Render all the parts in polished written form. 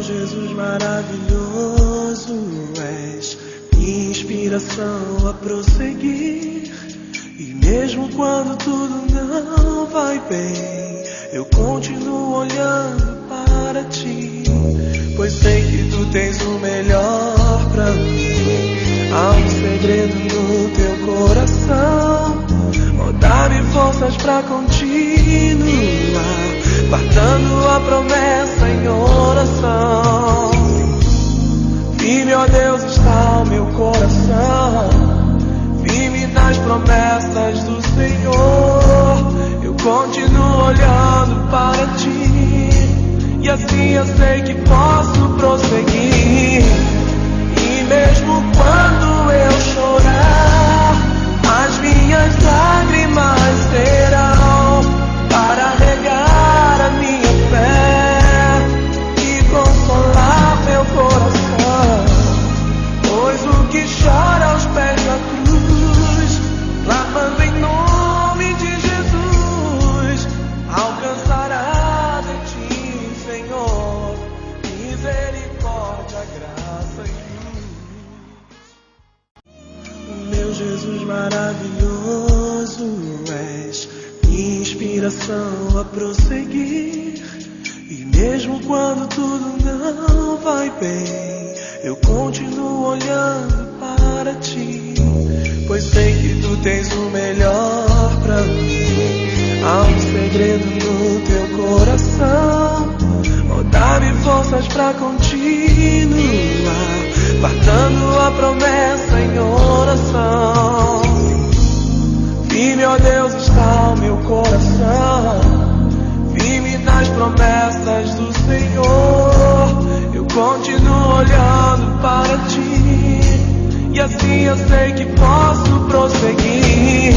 Meu Jesus maravilhoso, és minha inspiração a prosseguir. E mesmo quando tudo não vai bem, eu continuo olhando para ti, pois sei que tu tens o melhor pra mim. Há um segredo no teu coração, dá-me forças pra continuar, guardando a promessa em oração. Firme, ó Deus, está o meu coração, firme nas promessas do Senhor. Eu continuo olhando para ti, e assim eu sei que posso prosseguir. E mesmo quando eu chorar, as minhas lágrimas serão para regar a minha fé e consolar meu coração. Pois o que chora aos pés da cruz, clamando em nome de Jesus, alcançará de ti, Senhor, misericórdia, graça e luz. Meu Jesus maravilhoso, és minha inspiração a prosseguir. E mesmo quando tudo não vai bem, eu continuo olhando para ti, pois sei que tu tens o melhor pra mim. Há um segredo no teu coração, dá-me forças pra continuar, guardando a promessa em oração. Firme, ó Deus, está o meu coração, firme nas promessas do Senhor. Eu continuo olhando para ti, e assim eu sei que posso prosseguir.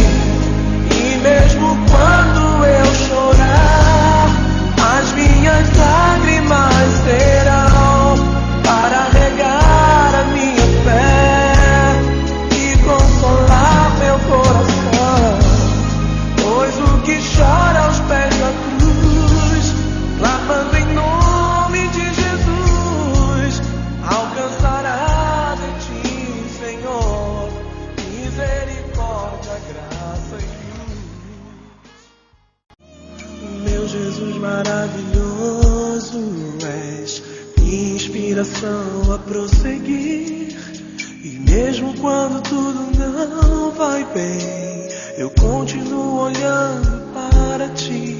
E mesmo quando eu chorar, as minhas lágrimas serão para regar a minha fé e consolar meu coração. Pois o que chora aos pés da cruz, clamando em nome de Jesus, alcançará de ti, Senhor, misericórdia, graça e luz. Meu Jesus maravilhoso, és minha inspiração a prosseguir. E mesmo quando tudo não vai bem, eu continuo olhando para ti,